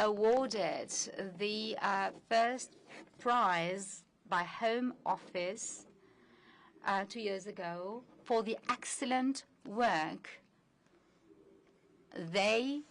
awarded the first prize by Home Office 2 years ago for the excellent work they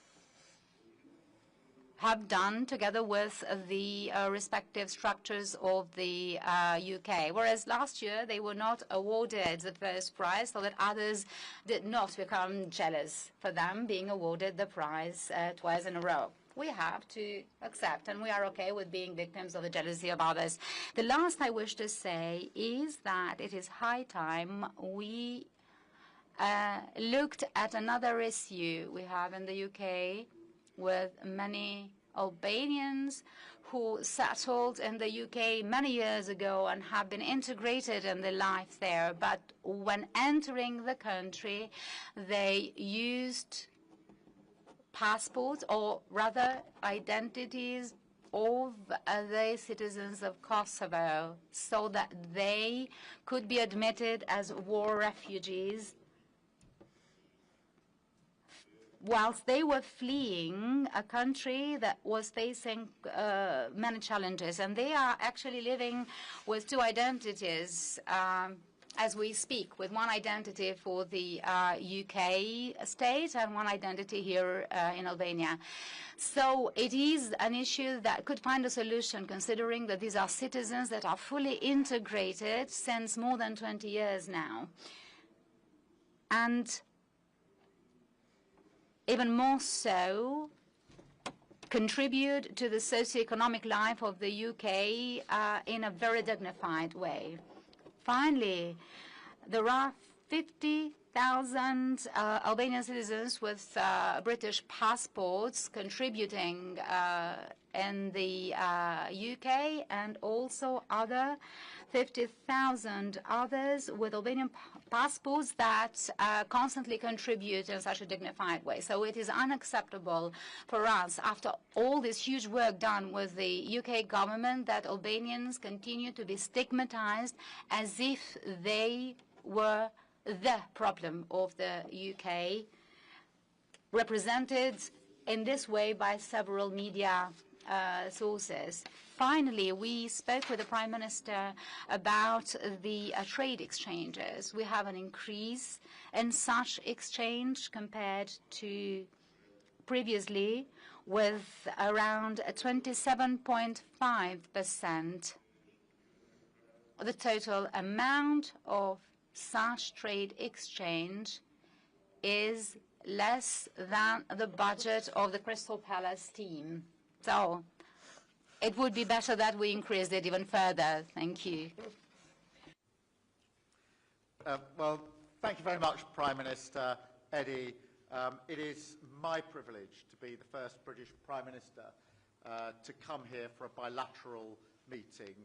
have done together with the respective structures of the UK. Whereas last year they were not awarded the first prize, so that others did not become jealous for them being awarded the prize twice in a row. We have to accept, and we are okay with being victims of the jealousy of others. The last I wish to say is that it is high time we looked at another issue we have in the UK with many Albanians who settled in the UK many years ago and have been integrated in the life there. But when entering the country, they used passports, or rather identities, of the citizens of Kosovo, so that they could be admitted as war refugees whilst they were fleeing a country that was facing many challenges. And they are actually living with two identities as we speak, with one identity for the UK state and one identity here in Albania. So it is an issue that could find a solution, considering that these are citizens that are fully integrated since more than 20 years now. And even more so, contribute to the socioeconomic life of the UK in a very dignified way. Finally, there are 50,000 Albanian citizens with British passports contributing in the UK, and also other 50,000 others with Albanian passports that constantly contribute in such a dignified way. So it is unacceptable for us, after all this huge work done with the UK government, that Albanians continue to be stigmatized as if they were the problem of the UK, represented in this way by several media sources. Finally, we spoke with the Prime Minister about the trade exchanges. We have an increase in such exchange compared to previously, with around 27.5%. The total amount of such trade exchange is less than the budget of the Crystal Palace team. So it would be better that we increased it even further. Thank you. Well, thank you very much, Prime Minister Edi. It is my privilege to be the first British Prime Minister to come here for a bilateral meeting,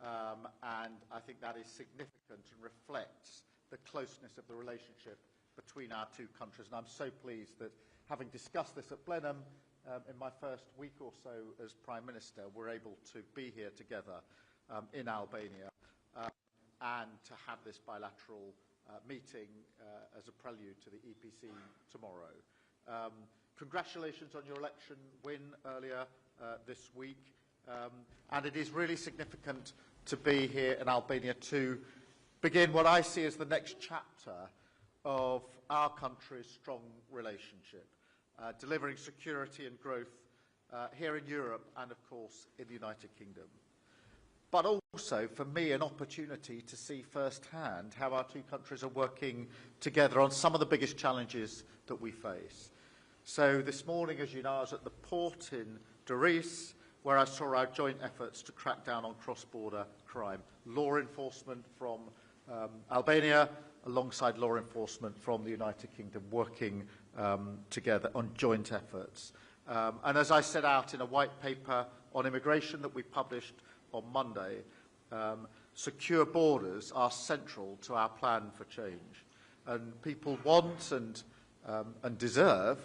and I think that is significant and reflects the closeness of the relationship between our two countries. And I'm so pleased that, having discussed this at plenum in my first week or so as Prime Minister, we're able to be here together in Albania and to have this bilateral meeting as a prelude to the EPC tomorrow. Congratulations on your election win earlier this week. And it is really significant to be here in Albania to begin what I see as the next chapter of our country's strong relationship, delivering security and growth here in Europe and, of course, in the United Kingdom. But also, for me, an opportunity to see firsthand how our two countries are working together on some of the biggest challenges that we face. So this morning, as you know, I was at the port in Durrës, where I saw our joint efforts to crack down on cross-border crime. Law enforcement from Albania, alongside law enforcement from the United Kingdom, working together on joint efforts. And as I set out in a white paper on immigration that we published on Monday, secure borders are central to our plan for change. And people want and deserve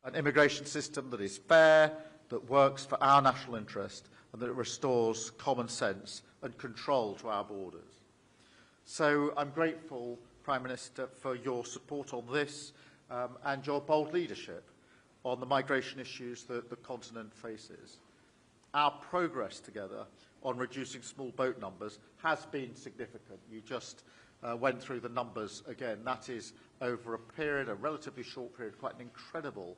an immigration system that is fair, that works for our national interest, and that restores common sense and control to our borders. So I'm grateful, Prime Minister, for your support on this and your bold leadership. on the migration issues that the continent faces. Our progress together on reducing small boat numbers has been significant. You just went through the numbers again. That is over a period, a relatively short period, quite an incredible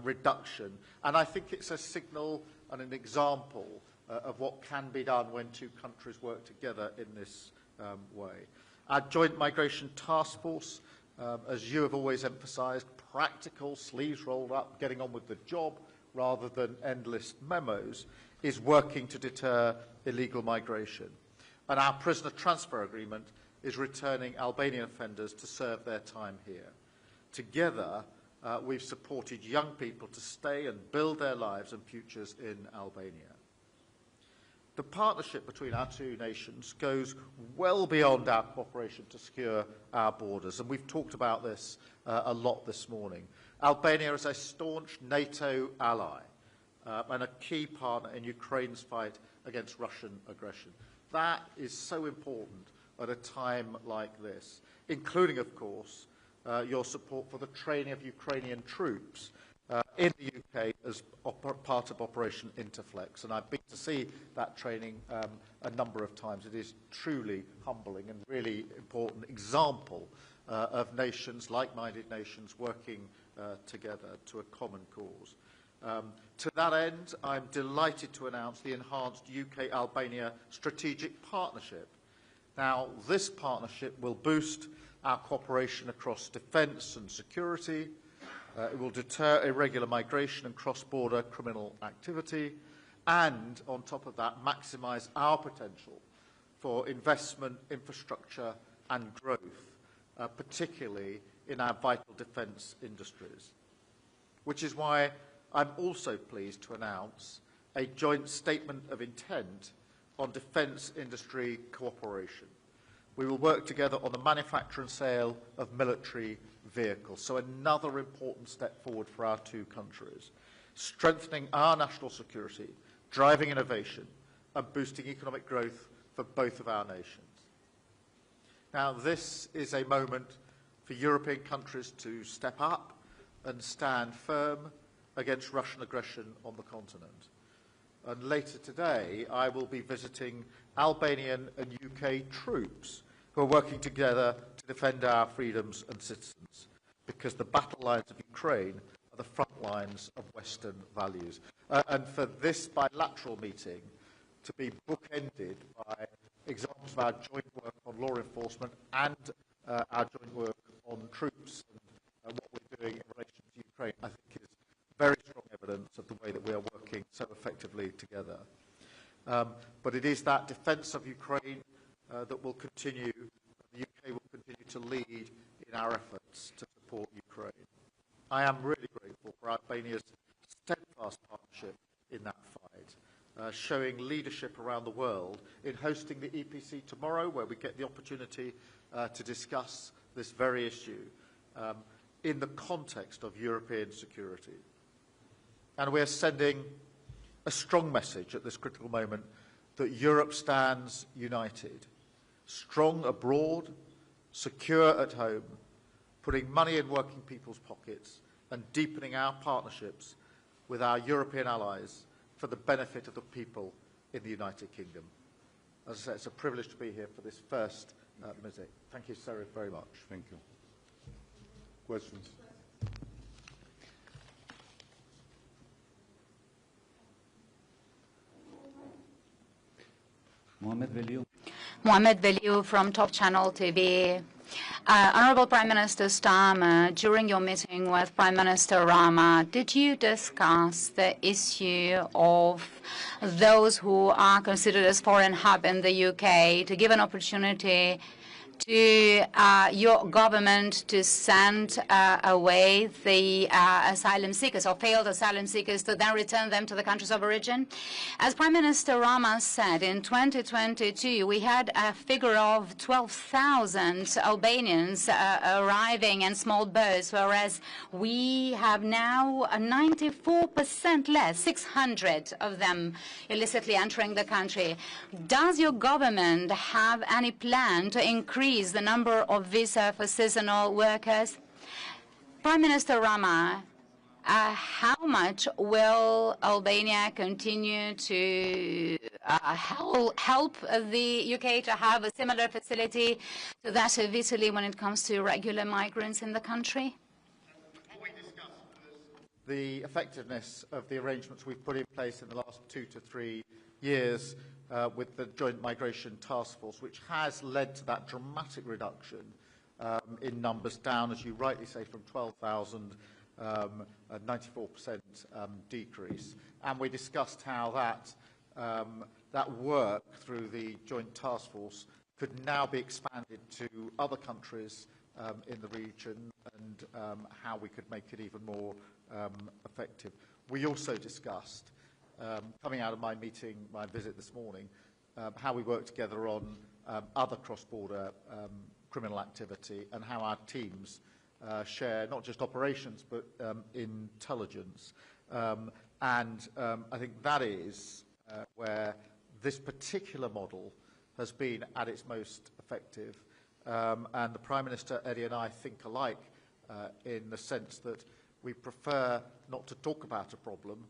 reduction. And I think it's a signal and an example of what can be done when two countries work together in this way. Our joint migration task force, as you have always emphasised, practical, sleeves rolled up, getting on with the job rather than endless memos, is working to deter illegal migration. And our prisoner transfer agreement is returning Albanian offenders to serve their time here. Together, we've supported young people to stay and build their lives and futures in Albania. The partnership between our two nations goes well beyond our cooperation to secure our borders, and we've talked about this a lot this morning. Albania is a staunch NATO ally and a key partner in Ukraine's fight against Russian aggression. That is so important at a time like this, including, of course, your support for the training of Ukrainian troops in the UK as part of Operation Interflex. And I've been to see that training a number of times. It is truly humbling and really important example of nations, like-minded nations, working together to a common cause. To that end, I'm delighted to announce the enhanced UK-Albania strategic partnership. Now, this partnership will boost our cooperation across defence and security. It will deter irregular migration and cross-border criminal activity, and, on top of that, maximise our potential for investment, infrastructure and growth, particularly in our vital defence industries. Which is why I'm also pleased to announce a joint statement of intent on defence industry cooperation. We will work together on the manufacture and sale of military vehicles, so another important step forward for our two countries, strengthening our national security, driving innovation and boosting economic growth for both of our nations. Now, this is a moment for European countries to step up and stand firm against Russian aggression on the continent. And later today, I will be visiting Albanian and UK troops who are working together to defend our freedoms and citizens, because the battle lines of Ukraine are the front lines of Western values. And for this bilateral meeting to be bookended by examples of our joint work on law enforcement and our joint work on troops and what we're doing in relation to Ukraine, I think is very strong evidence of the way that we are working so effectively together. But it is that defence of Ukraine that will continue, the UK will continue to lead in our efforts to support Ukraine. I am really grateful for Albania's steadfast partnership in that fight, showing leadership around the world in hosting the EPC tomorrow, where we get the opportunity to discuss this very issue in the context of European security. And we are sending a strong message at this critical moment that Europe stands united, strong abroad, secure at home, putting money in working people's pockets and deepening our partnerships with our European allies for the benefit of the people in the United Kingdom. As I said, it's a privilege to be here for this first visit. Thank you so very much. Thank you. Questions? Mohamed Veliu from Top Channel TV. Honourable Prime Minister Starmer, during your meeting with Prime Minister Rama, did you discuss the issue of those who are considered as foreign hub in the UK to give an opportunity to your government to send away the asylum seekers or failed asylum seekers to then return them to the countries of origin? As Prime Minister Rama said, in 2022, we had a figure of 12,000 Albanians arriving in small boats, whereas we have now 94% less, 600 of them illicitly entering the country. Does your government have any plan to increase the number of visa for seasonal workers? Prime Minister Rama, how much will Albania continue to help the UK to have a similar facility to that of Italy when it comes to irregular migrants in the country? The effectiveness of the arrangements we've put in place in the last 2 to 3 years with the Joint Migration Task Force, which has led to that dramatic reduction in numbers down, as you rightly say, from 12,000, a 94% decrease. And we discussed how that work through the Joint Task Force could now be expanded to other countries in the region and how we could make it even more effective. We also discussed, coming out of my visit this morning, how we work together on other cross-border criminal activity and how our teams share not just operations but intelligence. And I think that is where this particular model has been at its most effective. And the Prime Minister, Edi, and I think alike in the sense that we prefer not to talk about a problem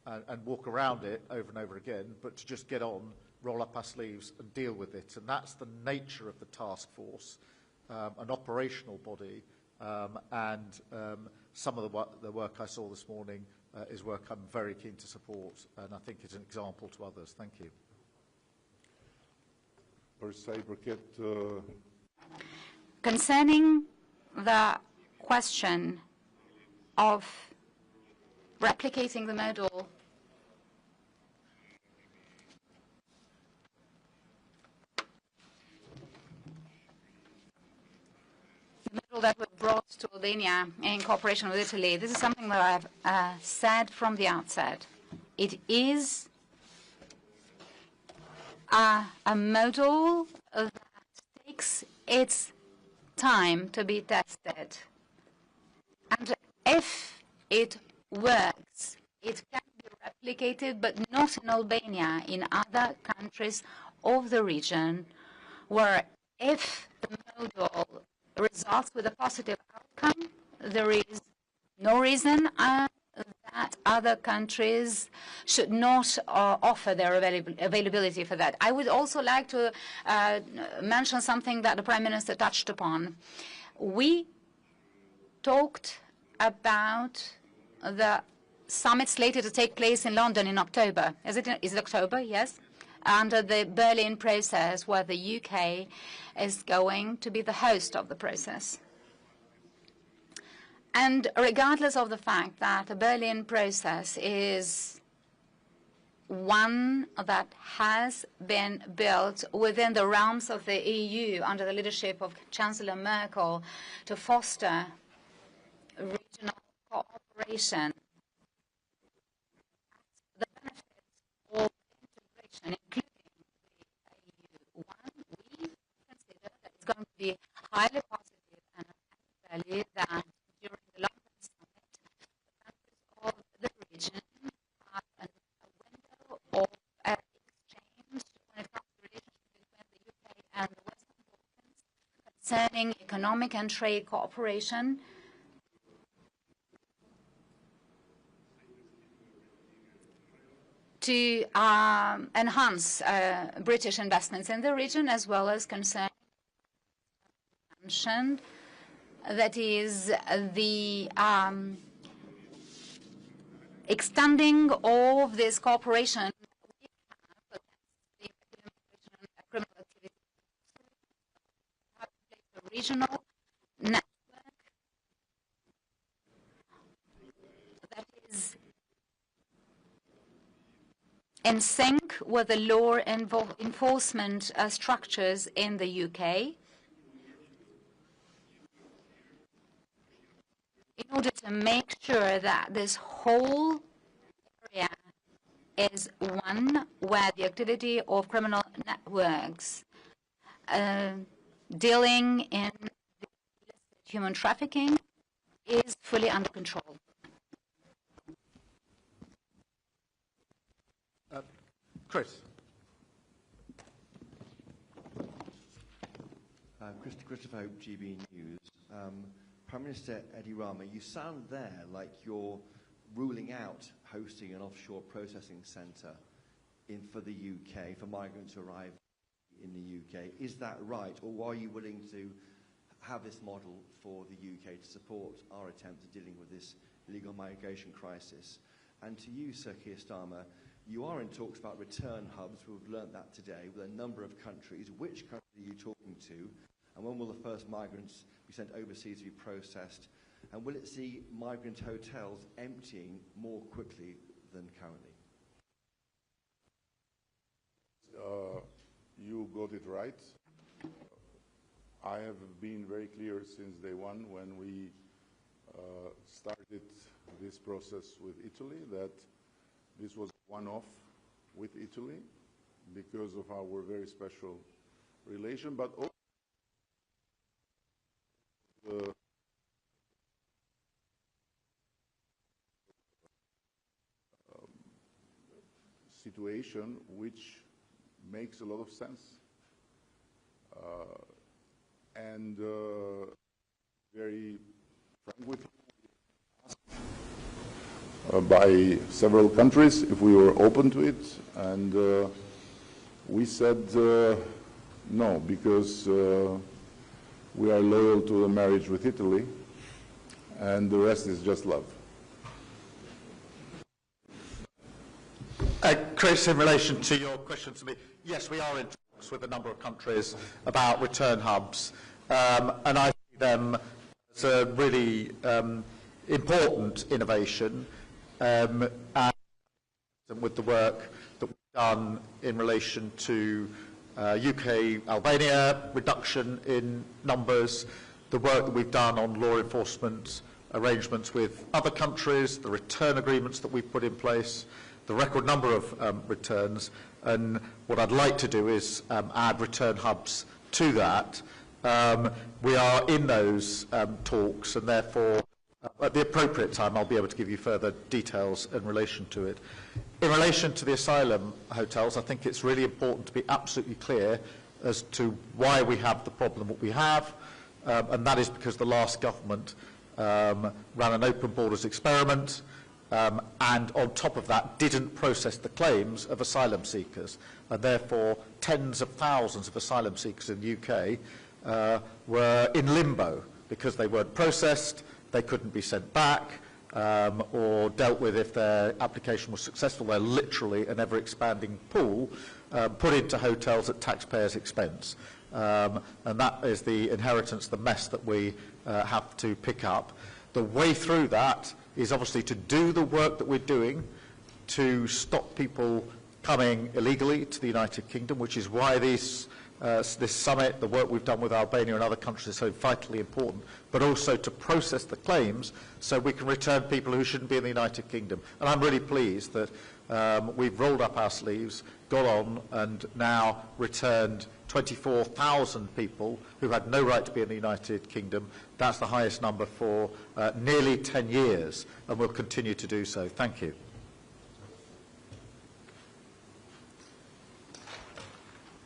and walk around it over and over again, but to just get on, roll up our sleeves and deal with it. And that's the nature of the task force, an operational body, and some of the work I saw this morning is work I'm very keen to support, and I think it's an example to others. Thank you. Concerning the question of replicating the model that was brought to Albania in cooperation with Italy, this is something that I've said from the outset. It is a model that takes its time to be tested. And if it works, it can be replicated, but not in Albania, in other countries of the region, where if the model results with a positive outcome, there is no reason that other countries should not offer their availability for that. I would also like to mention something that the Prime Minister touched upon. We talked about the summit slated to take place in London in October. Is it October? Yes. Under the Berlin process, where the UK is going to be the host of the process. And regardless of the fact that the Berlin process is one that has been built within the realms of the EU under the leadership of Chancellor Merkel to foster regional cooperation, the benefits of integration, including the EU1, we consider that it's going to be highly positive and value that during the London summit, the countries of the region have a window of exchange when it comes to the relationship between the UK and the Western Balkans concerning economic and trade cooperation. To enhance British investments in the region, as well as concerning mentioned, that is the extending of this cooperation we have against the criminal activity. We have a regional network that is in sync with the law enforcement structures in the UK, in order to make sure that this whole area is one where the activity of criminal networks dealing in human trafficking is fully under control. Chris. Christopher Hope, GB News. Prime Minister Edi Rama, you sound there like you're ruling out hosting an offshore processing centre for the UK, for migrants who arrive in the UK. Is that right? Or are you willing to have this model for the UK to support our attempt at dealing with this illegal migration crisis? And to you, Sir Keir Starmer, you are in talks about return hubs. We've learnt that today with a number of countries. Which countries are you talking to? And when will the first migrants be sent overseas to be processed? And will it see migrant hotels emptying more quickly than currently? You got it right. I have been very clear since day one when we started this process with Italy that this was one-off with Italy because of our very special relation, but also the situation which makes a lot of sense and very frank with you, by several countries if we were open to it, and we said no, because we are loyal to the marriage with Italy, and the rest is just love. Chris, in relation to your question to me, yes, we are in talks with a number of countries about return hubs, and I see them as a really important innovation, and with the work that we've done in relation to UK-Albania, reduction in numbers, the work that we've done on law enforcement arrangements with other countries, the return agreements that we've put in place, the record number of returns, and what I'd like to do is add return hubs to that. We are in those talks, and therefore at the appropriate time I'll be able to give you further details in relation to it. In relation to the asylum hotels, I think it's really important to be absolutely clear as to why we have the problem that we have, and that is because the last government ran an open borders experiment, and on top of that didn't process the claims of asylum seekers, and therefore tens of thousands of asylum seekers in the UK were in limbo because they weren't processed, they couldn't be sent back, or dealt with if their application was successful. They're literally an ever-expanding pool put into hotels at taxpayers' expense. And that is the inheritance, the mess that we have to pick up. The way through that is obviously to do the work that we're doing to stop people coming illegally to the United Kingdom, which is why this summit, the work we've done with Albania and other countries is so vitally important, but also to process the claims so we can return people who shouldn't be in the United Kingdom. And I'm really pleased that we've rolled up our sleeves, got on, and now returned 24,000 people who had no right to be in the United Kingdom. That's the highest number for nearly 10 years, and we'll continue to do so. Thank you.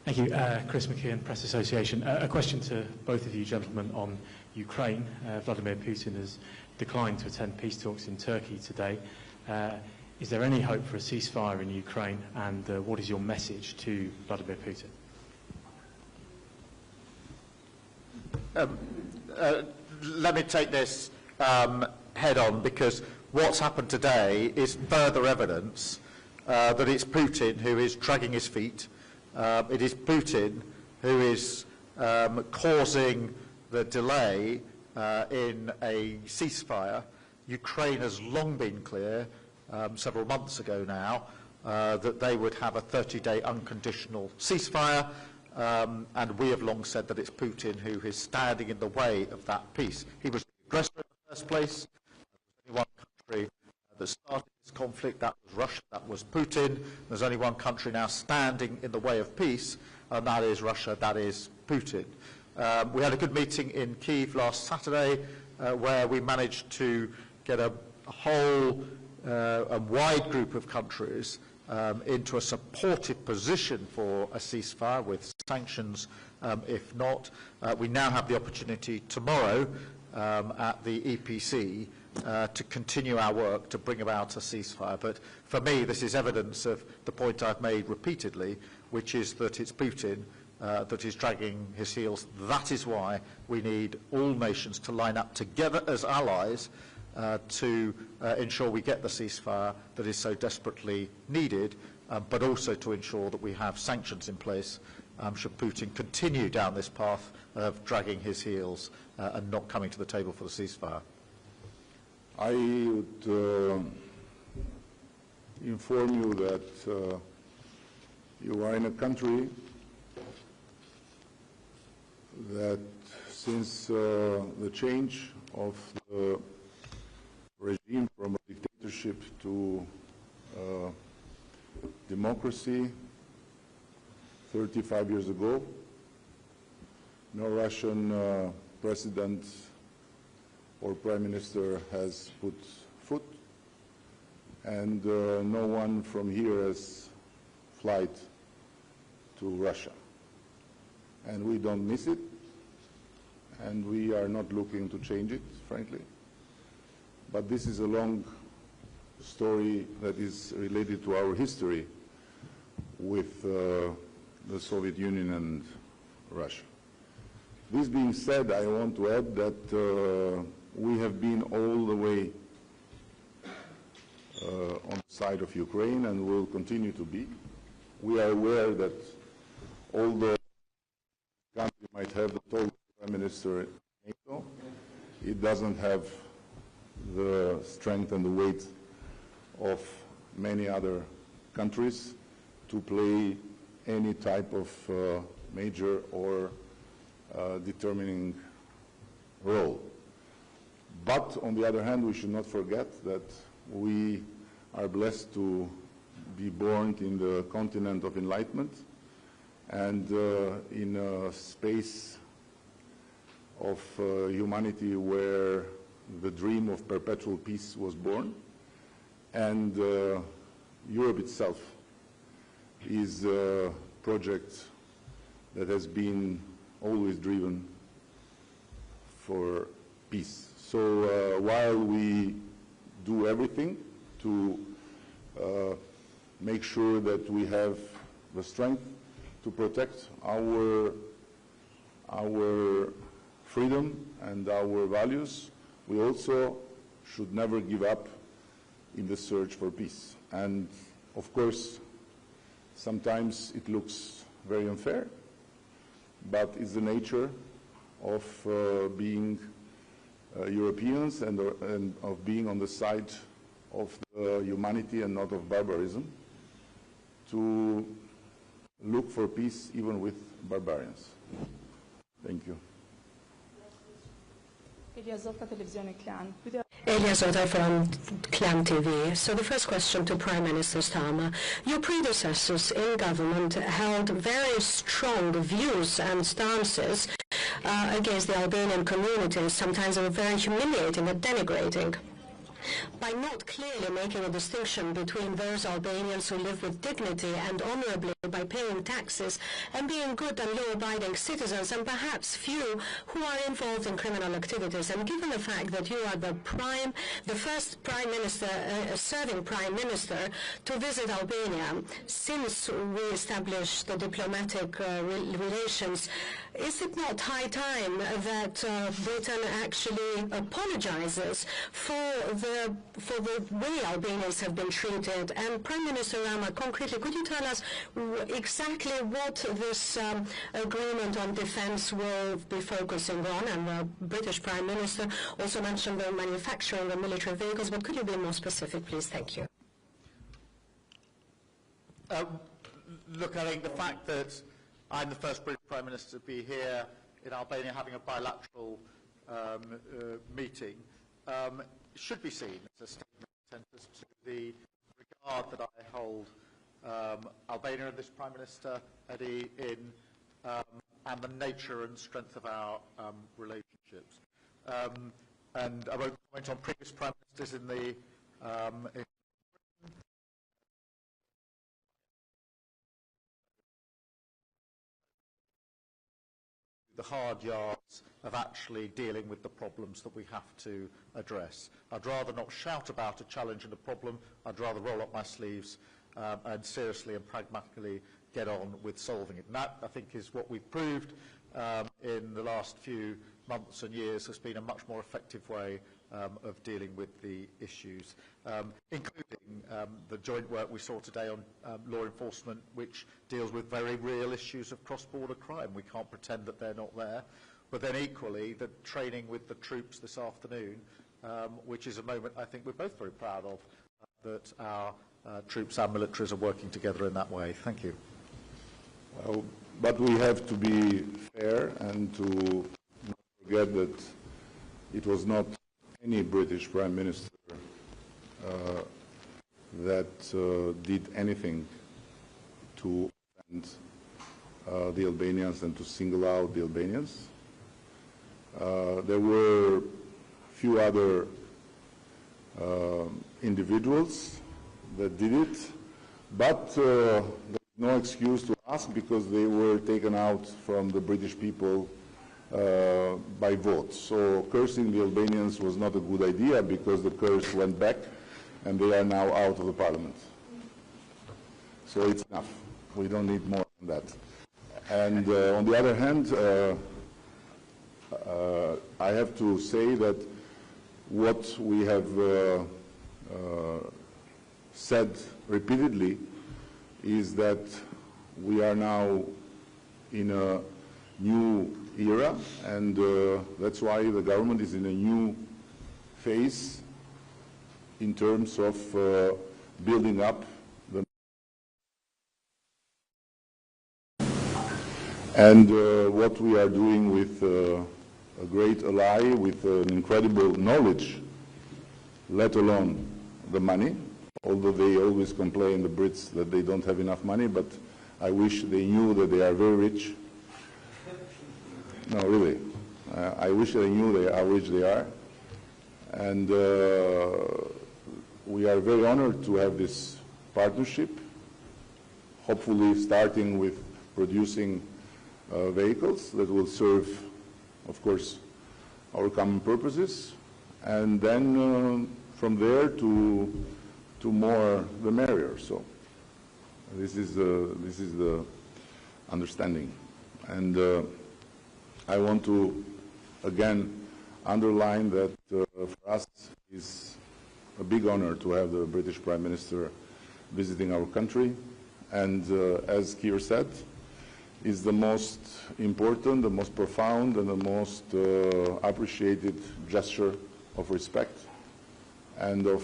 Thank you. Chris McKeon, Press Association. A question to both of you gentlemen on Ukraine. Vladimir Putin has declined to attend peace talks in Turkey today. Is there any hope for a ceasefire in Ukraine, and what is your message to Vladimir Putin? Let me take this head on, because what's happened today is further evidence that it's Putin who is dragging his feet. It is Putin who is causing the delay in a ceasefire. Ukraine has long been clear, several months ago now, that they would have a 30-day unconditional ceasefire, and we have long said that it's Putin who is standing in the way of that peace. He was the aggressor in the first place. There's only one country that started this conflict, that was Russia, that was Putin. There's only one country now standing in the way of peace, and that is Russia, that is Putin. We had a good meeting in Kyiv last Saturday where we managed to get a whole a wide group of countries into a supportive position for a ceasefire with sanctions if not. We now have the opportunity tomorrow at the EPC to continue our work to bring about a ceasefire. But for me, this is evidence of the point I've made repeatedly, which is that it's Putin that is dragging his heels. That is why we need all nations to line up together as allies to ensure we get the ceasefire that is so desperately needed, but also to ensure that we have sanctions in place should Putin continue down this path of dragging his heels and not coming to the table for the ceasefire. I would inform you that you are in a country that since the change of the regime from a dictatorship to democracy 35 years ago, no Russian president or prime minister has put foot, and no one from here has flight to Russia. And we don't miss it, and we are not looking to change it, frankly. But this is a long story that is related to our history with the Soviet Union and Russia. This being said, I want to add that we have been all the way on the side of Ukraine and will continue to be. We are aware that although the country might have the tallest prime minister in NATO, it doesn't have the strength and the weight of many other countries to play any type of major or determining role. But on the other hand, we should not forget that we are blessed to be born in the continent of enlightenment and in a space of humanity where the dream of perpetual peace was born, and Europe itself is a project that has been always driven for peace. So while we do everything to make sure that we have the strength to protect our freedom and our values, we also should never give up in the search for peace. And of course, sometimes it looks very unfair, but it's the nature of being Europeans and of being on the side of humanity and not of barbarism, to look for peace even with barbarians. Thank you. Elia Zota from Clan TV. So the first question to Prime Minister Starmer. Your predecessors in government held very strong views and stances against the Albanian community. Sometimes they were very humiliating and denigrating. By not clearly making a distinction between those Albanians who live with dignity and honorably by paying taxes and being good and law-abiding citizens, and perhaps few who are involved in criminal activities. And given the fact that you are the first prime minister, serving prime minister to visit Albania since we established the diplomatic relations, is it not high time that Britain actually apologizes for the way Albanians have been treated? And Prime Minister Rama, concretely, could you tell us exactly what this agreement on defense will be focusing on? And the British Prime Minister also mentioned the manufacturing of military vehicles, but could you be more specific, please? Thank you. Look, I think the fact that I'm the first British Prime Minister to be here in Albania having a bilateral meeting should be seen as a statement to the regard that I hold Albania and this Prime Minister, Edi, in and the nature and strength of our relationships. And I won't comment on previous Prime Ministers in the the hard yards of actually dealing with the problems that we have to address. I'd rather not shout about a challenge and a problem. I'd rather roll up my sleeves and seriously and pragmatically get on with solving it. And that, I think, is what we've proved in the last few months and years has been a much more effective way of dealing with the issues, including the joint work we saw today on law enforcement, which deals with very real issues of cross-border crime. We can't pretend that they're not there. But then equally, the training with the troops this afternoon, which is a moment I think we're both very proud of, that our troops and militaries are working together in that way. Thank you. Well, but we have to be fair and to not forget that it was not any British Prime Minister that did anything to offend the Albanians and to single out the Albanians. There were few other individuals that did it, but there's no excuse to ask because they were taken out from the British people by vote. So cursing the Albanians was not a good idea because the curse went back and they are now out of the parliament. So it's enough. We don't need more than that. And on the other hand, I have to say that what we have said repeatedly is that we are now in a new era, and that's why the government is in a new phase in terms of building up the and what we are doing with a great ally with an incredible knowledge, let alone the money, although they always complain, the Brits, that they don't have enough money, but I wish they knew that they are very rich. No, really. I wish they knew how rich they are. And we are very honored to have this partnership, hopefully starting with producing vehicles that will serve, of course, our common purposes, and then from there to more the merrier. So this is the understanding, and I want to again underline that for us it's a big honor to have the British Prime Minister visiting our country, and as Keir said, is the most important, the most profound, and the most appreciated gesture of respect and of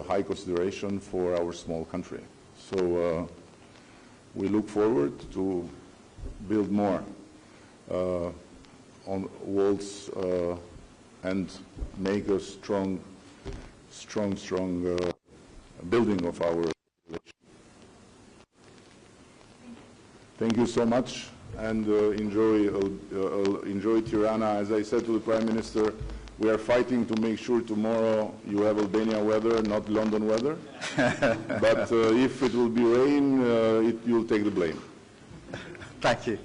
high consideration for our small country. So we look forward to build more on walls and make a strong building of our relation. Thank you so much, and enjoy Tirana. As I said to the Prime Minister, we are fighting to make sure tomorrow you have Albania weather, not London weather. But if it will be rain, you'll take the blame. Thank you.